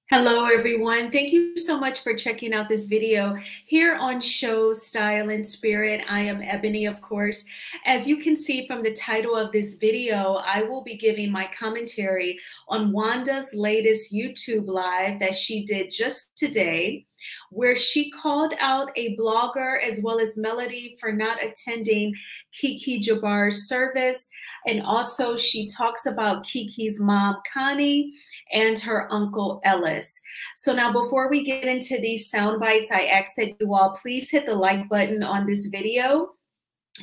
Hello, everyone. Thank you so much for checking out this video here on Show Style and Spirit. I am Ebony, of course. As you can see from the title of this video, I will be giving my commentary on Wanda's latest YouTube live that she did just today, where she called out a blogger as well as Melody for not attending Keke Jabbar's service. And also she talks about Keke's mom, Connie, and her uncle Ellis. So now before we get into these sound bites, I ask that you all please hit the like button on this video.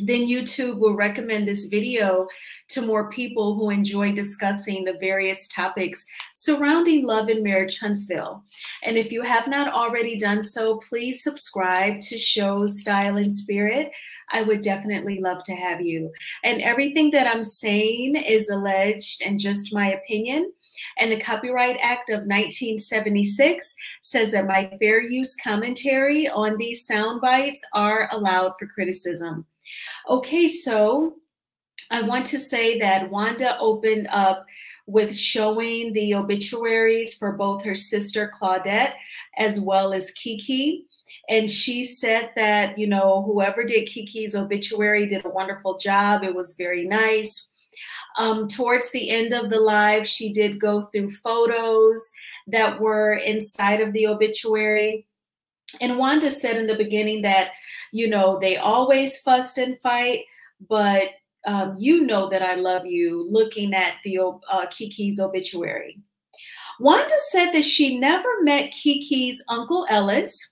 Then YouTube will recommend this video to more people who enjoy discussing the various topics surrounding love and marriage Huntsville. And if you have not already done so, please subscribe to Show Style and Spirit. I would definitely love to have you. And everything that I'm saying is alleged and just my opinion. And the Copyright Act of 1976 says that my fair use commentary on these sound bites are allowed for criticism. Okay, so I want to say that Wanda opened up with showing the obituaries for both her sister Claudette as well as Keke. And she said that, you know, whoever did Keke's obituary did a wonderful job. It was very nice. Towards the end of the live, she did go through photos that were inside of the obituary. And Wanda said in the beginning that, you know, they always fuss and fight, but you know that I love you, looking at the Keke's obituary. Wanda said that she never met Keke's Uncle Ellis.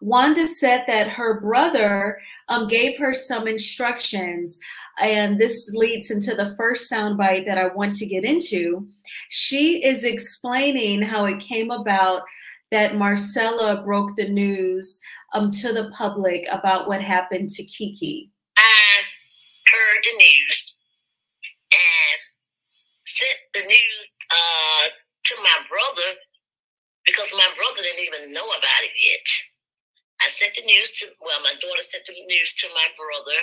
Wanda said that her brother gave her some instructions, and this leads into the first soundbite that I want to get into. She is explaining how it came about that Marcella broke the news to the public about what happened to Keke. I heard the news and sent the news to my brother because my brother didn't even know about it yet. I sent the news to, well, my daughter sent the news to my brother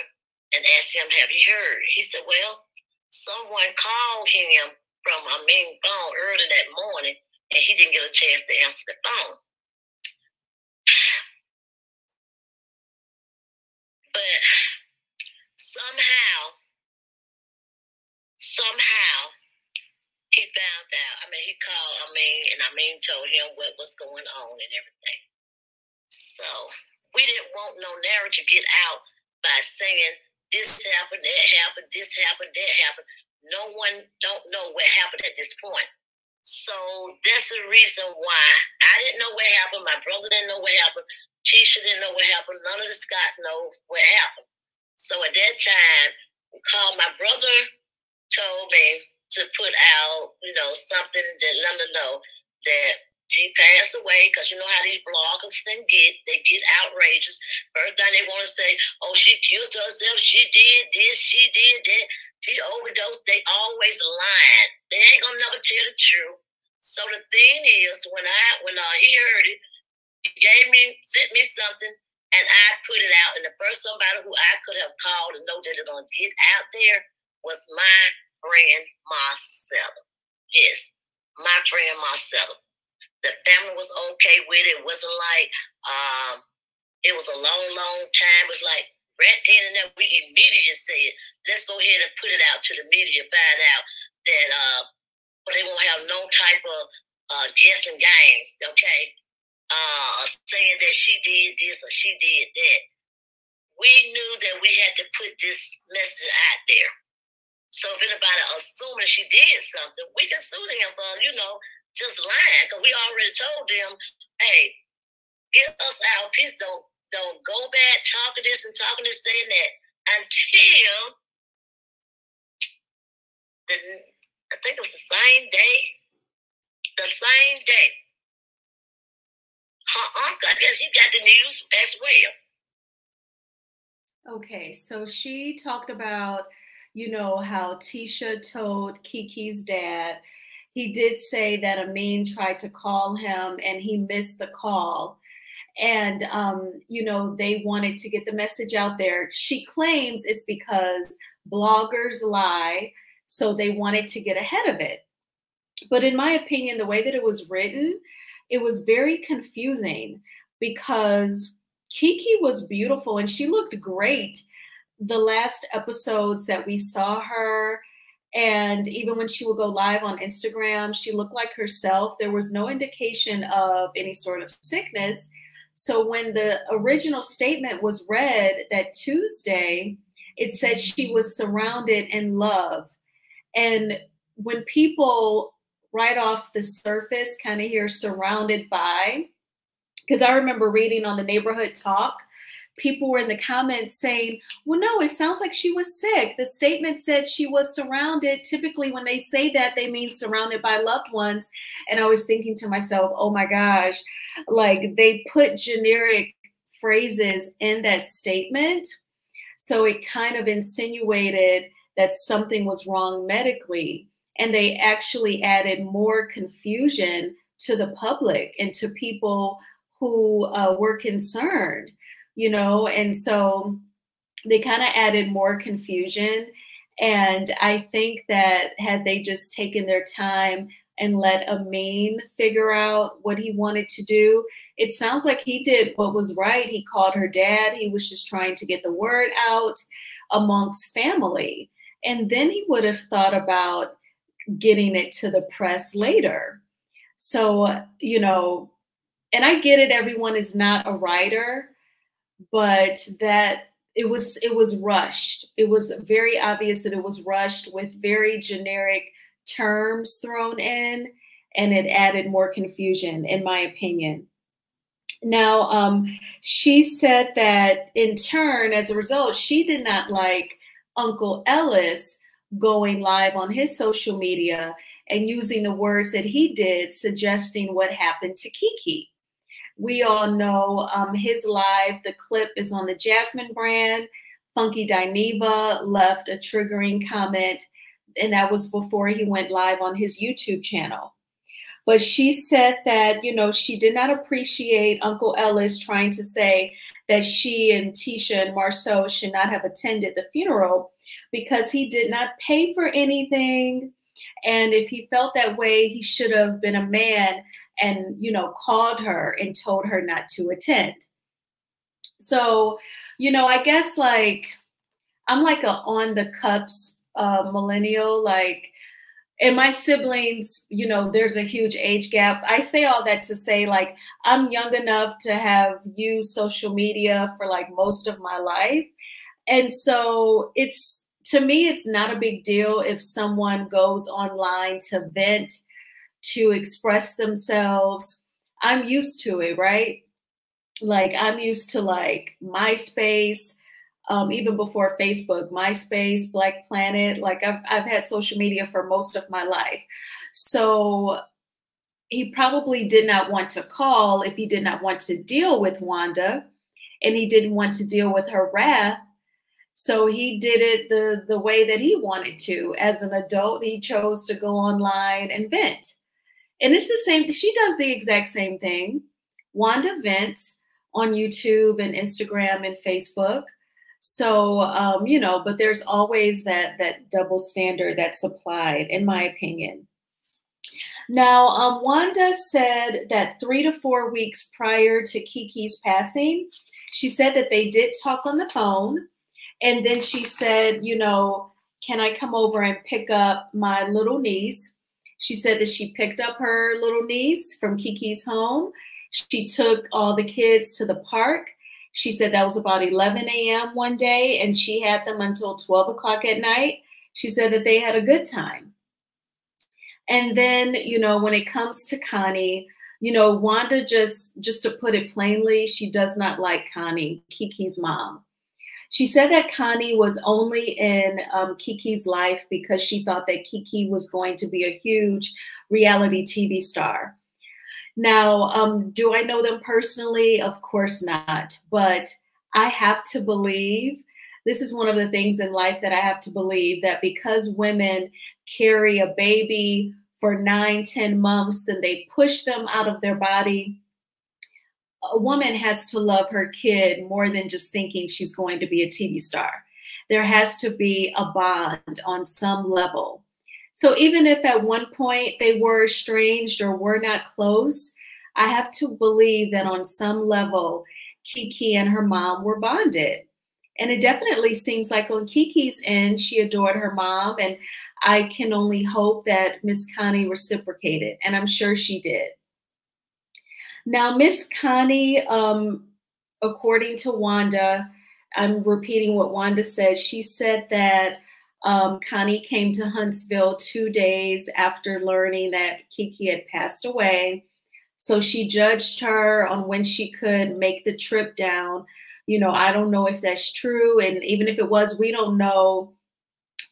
and asked him, have you heard? He said, well, someone called him from a main phone early that morning and he didn't get a chance to answer the phone. But somehow, he found out. He called, and told him what was going on and everything. So we didn't want no narrative to get out by saying this happened, that happened, this happened, that happened. No one don't know what happened at this point. So that's the reason why I didn't know what happened. My brother didn't know what happened. Tisha didn't know what happened. None of the Scotts know what happened. So at that time, we called my brother, told me to put out, something to let them know that she passed away, because you know how these bloggers they get outrageous. First thing they want to say, oh, she killed herself, she did this, she did that, she overdosed. They always lying. They ain't gonna never tell the truth. So the thing is, when he heard it, he sent me something, and I put it out. And the first somebody who I could have called and know that it's gonna get out there was my friend Marcella. Yes, my friend Marcella. The family was okay with it. It wasn't like it was a long time. It was like right then and there, we immediately said, let's go ahead and put it out to the media, find out that they won't have no type of guessing game, okay? Saying that she did this or she did that. We knew that we had to put this message out there. So if anybody assuming she did something, we can sue them for, just lying, because we already told them, hey, get us our piece. Don't go back talking this and talking this, saying that until I think it was the same day. Her uncle, I guess he got the news as well. Okay, so she talked about, how Tisha told Keke's dad. He did say that Amin tried to call him and he missed the call. And, they wanted to get the message out there. She claims it's because bloggers lie, so they wanted to get ahead of it. But in my opinion, the way that it was written, it was very confusing because Keke was beautiful and she looked great the last episodes that we saw her. And even when she would go live on Instagram, she looked like herself. There was no indication of any sort of sickness. So when the original statement was read that Tuesday, it said she was surrounded in love. And when people right off the surface kind of hear surrounded by, because I remember reading on the neighborhood talk, people were in the comments saying, well, no, it sounds like she was sick. The statement said she was surrounded. Typically, when they say that, they mean surrounded by loved ones. And I was thinking to myself, oh my gosh, like they put generic phrases in that statement. So it kind of insinuated that something was wrong medically. And they actually added more confusion to the public and to people who were concerned, you know, and so they kind of added more confusion. And I think that had they just taken their time and let Amin figure out what he wanted to do, it sounds like he did what was right. He called her dad. He was just trying to get the word out amongst family. And then he would have thought about getting it to the press later. So, you know, and I get it, everyone is not a writer, but that it was rushed. It was very obvious that it was rushed with very generic terms thrown in, and it added more confusion, in my opinion. Now, she said that in turn, as a result, she did not like Uncle Ellis going live on his social media and using the words that he did, suggesting what happened to Keke. We all know his live, the clip is on the Jasmine brand. Funky Dineva left a triggering comment, and that was before he went live on his YouTube channel. But she said that, you know, she did not appreciate Uncle Ellis trying to say that she and Tisha and Marceau should not have attended the funeral because he did not pay for anything. And if he felt that way, he should have been a man and, you know, called her and told her not to attend. So, you know, I guess like I'm like a on the cusp millennial, like, and my siblings, you know, there's a huge age gap. I say all that to say, like, I'm young enough to have used social media for like most of my life. And so it's, to me, it's not a big deal if someone goes online to vent, to express themselves. I'm used to it, right? Like I'm used to like MySpace, even before Facebook, MySpace, Black Planet. Like I've had social media for most of my life. So he probably did not want to call if he did not want to deal with Wanda, and he didn't want to deal with her wrath. So he did it the way that he wanted to. As an adult, he chose to go online and vent. And it's the same, she does the exact same thing. Wanda vents on YouTube and Instagram and Facebook. So, you know, but there's always that double standard that's applied, in my opinion. Now, Wanda said that 3 to 4 weeks prior to Keke's passing, she said that they did talk on the phone. And then she said, you know, can I come over and pick up my little niece? She said that she picked up her little niece from Keke's home. She took all the kids to the park. She said that was about 11 a.m. one day, and she had them until 12 o'clock at night. She said that they had a good time. And then, you know, when it comes to Connie, you know, Wanda, just to put it plainly, she does not like Connie, Keke's mom. She said that Connie was only in Keke's life because she thought that Keke was going to be a huge reality TV star. Now, do I know them personally? Of course not. But I have to believe, this is one of the things in life that I have to believe, that because women carry a baby for 9-10 months, then they push them out of their body. A woman has to love her kid more than just thinking she's going to be a TV star. There has to be a bond on some level. So even if at one point they were estranged or were not close, I have to believe that on some level, Keke and her mom were bonded. And it definitely seems like on Keke's end, she adored her mom. And I can only hope that Miss Connie reciprocated. And I'm sure she did. Now, Miss Connie, according to Wanda, I'm repeating what Wanda said. She said that Connie came to Huntsville 2 days after learning that Keke had passed away. So she judged her on when she could make the trip down. You know, I don't know if that's true. And even if it was, we don't know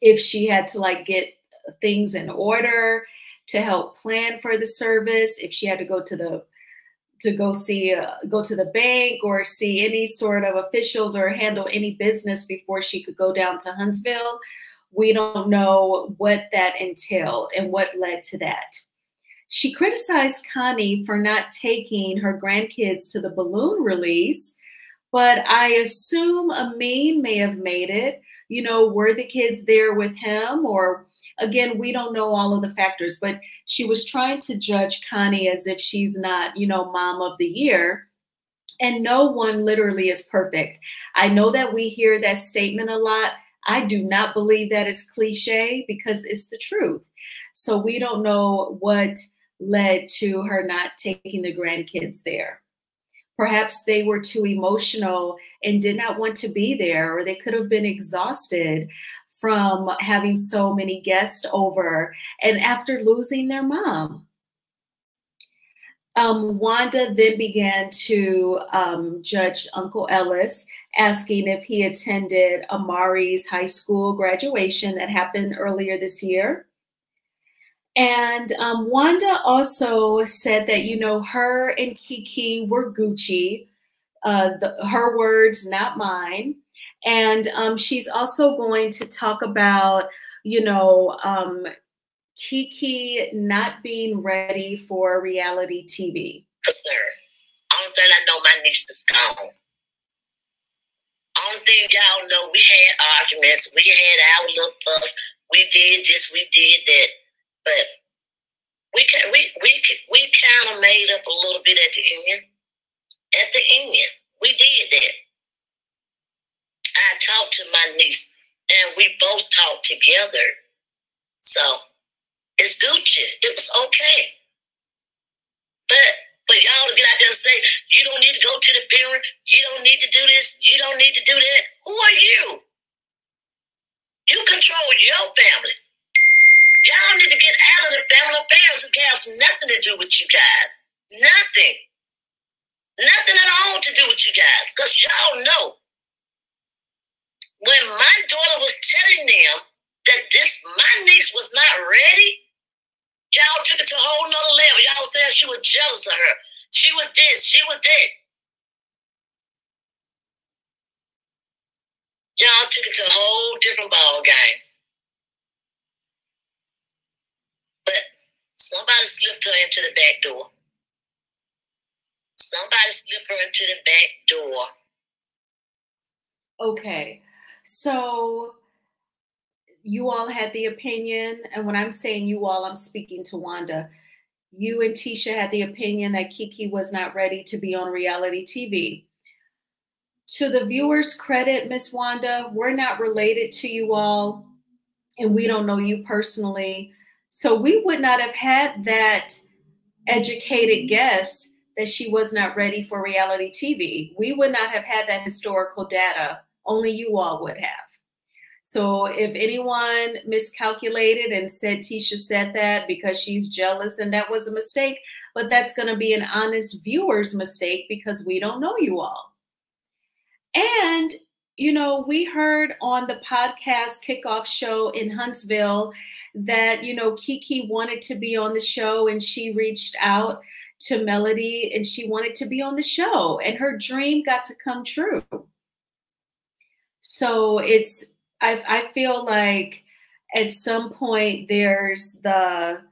if she had to like get things in order to help plan for the service, if she had to go to the go to the bank or see any sort of officials or handle any business before she could go down to Huntsville. We don't know what that entailed and what led to that. She criticized Connie for not taking her grandkids to the balloon release, but I assume Amin may have made it. You know, were the kids there with him? Or again, we don't know all of the factors, but she was trying to judge Connie as if she's not, you know, mom of the year. And no one literally is perfect. I know that we hear that statement a lot. I do not believe that it's cliche because it's the truth. So we don't know what led to her not taking the grandkids there. Perhaps they were too emotional and did not want to be there, or they could have been exhausted from having so many guests over and after losing their mom. Wanda then began to judge Uncle Ellis, asking if he attended Amari's high school graduation that happened earlier this year. And Wanda also said that, you know, her and Keke were Gucci, her words, not mine. And she's also going to talk about, you know, Keke not being ready for reality TV. Sir, only thing I know, my niece is gone. Only thing y'all know, we had arguments, we had our little fuss, we did this, we did that, but we kind of made up a little bit at the end. At the end, we did that. I talked to my niece, and we both talked together. So it's Gucci. It was okay. But y'all to get out there and say, you don't need to go to the funeral, you don't need to do this, you don't need to do that. Who are you? You control your family. Y'all need to get out of the family affairs. It has nothing to do with you guys. Nothing. Nothing at all to do with you guys. Because y'all know, when my daughter was telling them that my niece was not ready, y'all took it to a whole nother level. Y'all said she was jealous of her. She was this, she was that. Y'all took it to a whole different ball game. But somebody slipped her into the back door. Somebody slipped her into the back door. Okay, so you all had the opinion, and when I'm saying you all, I'm speaking to Wanda. You and Tisha had the opinion that Keke was not ready to be on reality TV. To the viewers' credit, Miss Wanda, we're not related to you all, and we don't know you personally. So we would not have had that educated guess that she was not ready for reality TV. We would not have had that historical data. Only you all would have. So if anyone miscalculated and said Tisha said that because she's jealous and that was a mistake, but that's going to be an honest viewer's mistake because we don't know you all. And, you know, we heard on the podcast kickoff show in Huntsville that, you know, Keke wanted to be on the show and she reached out to Melody and she wanted to be on the show and her dream got to come true. So I feel like at some point there's the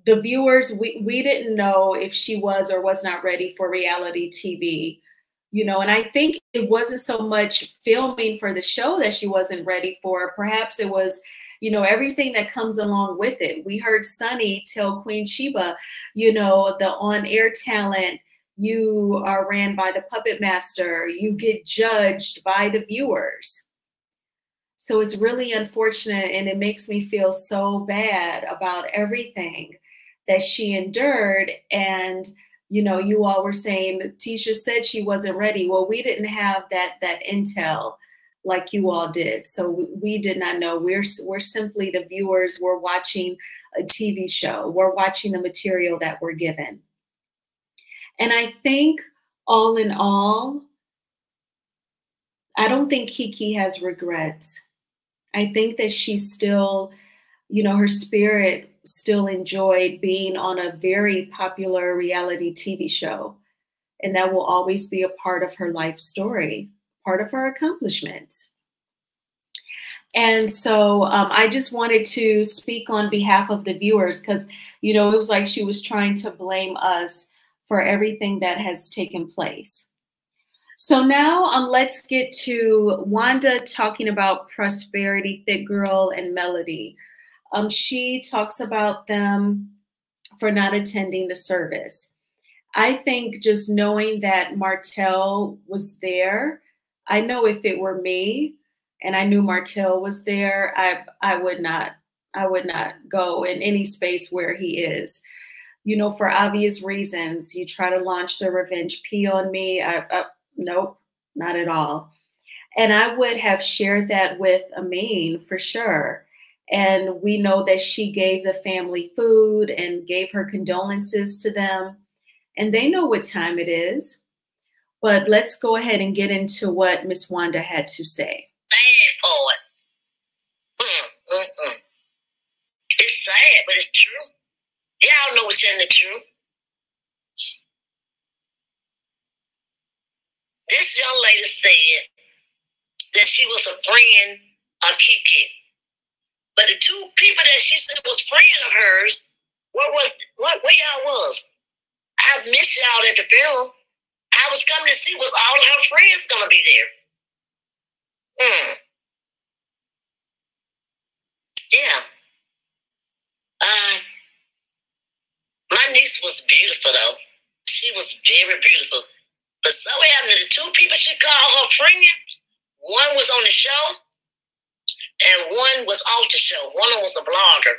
viewers, we didn't know if she was or was not ready for reality TV, you know, and I think it wasn't so much filming for the show that she wasn't ready for. Perhaps it was, you know, everything that comes along with it. We heard Sunny tell Queen Sheba, you know, the on-air talent, you are ran by the puppet master, you get judged by the viewers. So it's really unfortunate, and it makes me feel so bad about everything that she endured. And, you know, you all were saying, Tisha said she wasn't ready. Well, we didn't have that intel like you all did. So we did not know. We're simply the viewers. We're watching a TV show. We're watching the material that we're given. And I think all in all, I don't think Keke has regrets. I think that she still, you know, her spirit still enjoyed being on a very popular reality TV show. And that will always be a part of her life story, part of her accomplishments. And so I just wanted to speak on behalf of the viewers because, you know, it was like she was trying to blame us for everything that has taken place. So now let's get to Wanda talking about Prosperity, Thick Girl, and Melody. She talks about them for not attending the service. I think just knowing that Martell was there, I know if it were me and I knew Martell was there, I would not go in any space where he is. You know, for obvious reasons, you try to launch the revenge P on me. Nope, not at all. And I would have shared that with Amin for sure. And we know that she gave the family food and gave her condolences to them. And they know what time it is. But let's go ahead and get into what Miss Wanda had to say. Sad for it. It's sad, but it's true. Y'all know what's in the truth. This young lady said that she was a friend of Keke. But the two people that she said was friend of hers, where y'all was? I missed y'all at the funeral. I was coming to see was all of her friends gonna be there. Yeah. My niece was beautiful though. She was very beautiful. But so happened that the two people she called her friend, one was on the show and one was off the show. One of them was a blogger.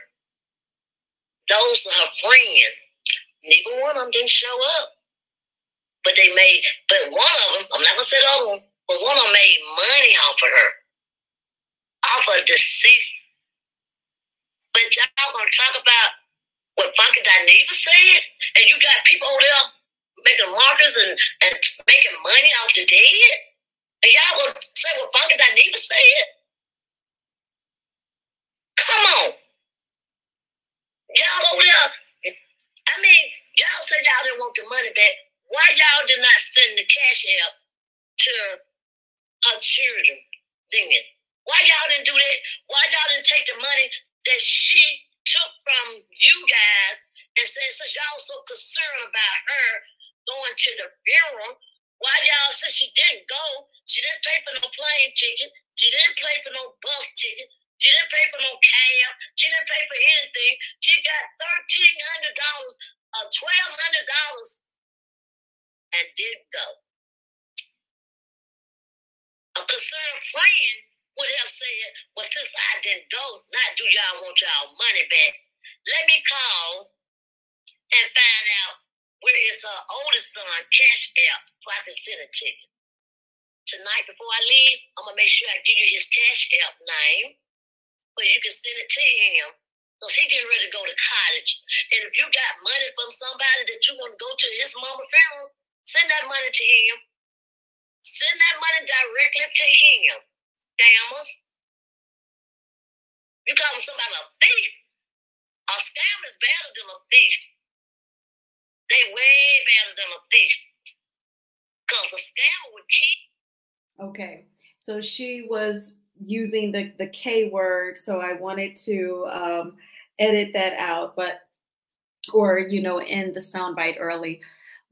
Those are her friends. Neither one of them didn't show up. But one of them, I'm not gonna say the other one, but one of them made money off of her. Off of deceased. But y'all gonna talk about what Funky Dineva said? And you got people over there making markers and making money off the dead? And y'all gonna say what Funky Dineva said? Come on. Y'all over there, I mean, y'all said y'all didn't want the money back. Why y'all did not send the cash out to her children then? Why y'all didn't do that? Why y'all didn't take the money that she took from you guys and said, since y'all so concerned about her going to the funeral, why y'all, since she didn't go, she didn't pay for no plane ticket, she didn't pay for no bus ticket, she didn't pay for no cab, she didn't pay for anything. She got $1,300 or $1,200 and didn't go. A concerned friend would have said, well, since I didn't go, not do y'all want y'all money back, let me call and find out where is her oldest son cash app so I can send a ticket. Tonight before I leave, I'm going to make sure I give you his cash app name where you can send it to him because he getting ready to go to college. And if you got money from somebody that you want to go to his mama funeral, send that money to him. Send that money directly to him. Scammers. You calling somebody a thief? A scam is better than a thief. They way better than a thief. Because a scammer would keep. Okay. So she was using the K word. So I wanted to edit that out, or, you know, end the soundbite early.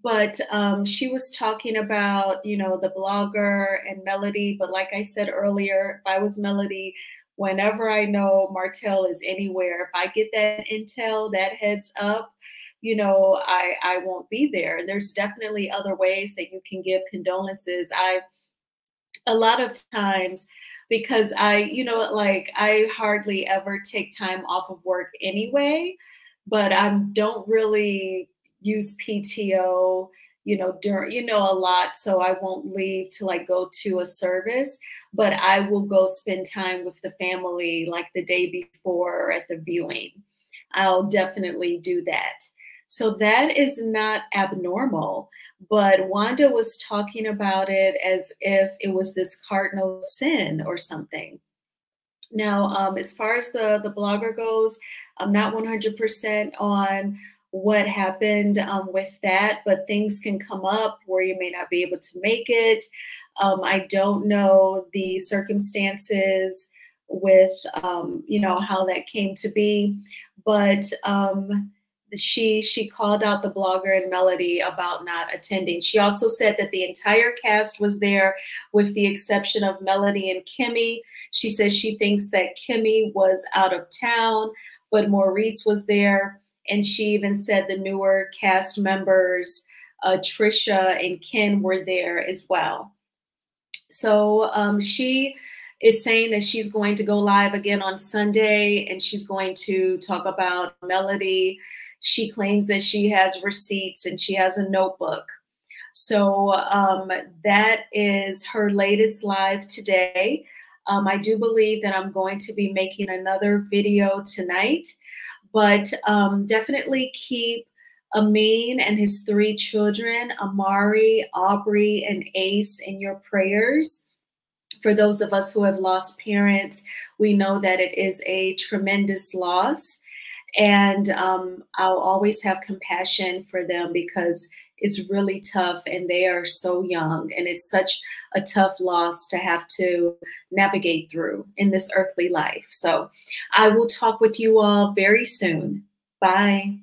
But she was talking about, you know, the blogger and Melody. But like I said earlier, if I was Melody, whenever I know Martell is anywhere, if I get that intel, that heads up, you know, I won't be there. And there's definitely other ways that you can give condolences. A lot of times, because you know, like I hardly ever take time off of work anyway, but I don't really use PTO, you know, during, you know, a lot. So I won't leave to like go to a service, but I will go spend time with the family like the day before at the viewing. I'll definitely do that. So that is not abnormal. But Wanda was talking about it as if it was this cardinal sin or something. Now, as far as the blogger goes, I'm not 100% on what happened with that, but things can come up where you may not be able to make it. I don't know the circumstances with, you know, how that came to be, but she called out the blogger and Melody about not attending. She also said that the entire cast was there with the exception of Melody and Kimmy. She says she thinks that Kimmy was out of town, but Maurice was there. And she even said the newer cast members, Trisha and Ken, were there as well. So she is saying that she's going to go live again on Sunday and she's going to talk about Melody. She claims that she has receipts and she has a notebook. So that is her latest live today. I do believe that I'm going to be making another video tonight, but definitely keep Amin and his 3 children, Amari, Aubrey, and Ace, in your prayers. For those of us who have lost parents, we know that it is a tremendous loss. And I'll always have compassion for them because it's really tough and they are so young and it's such a tough loss to have to navigate through in this earthly life. So I will talk with you all very soon. Bye.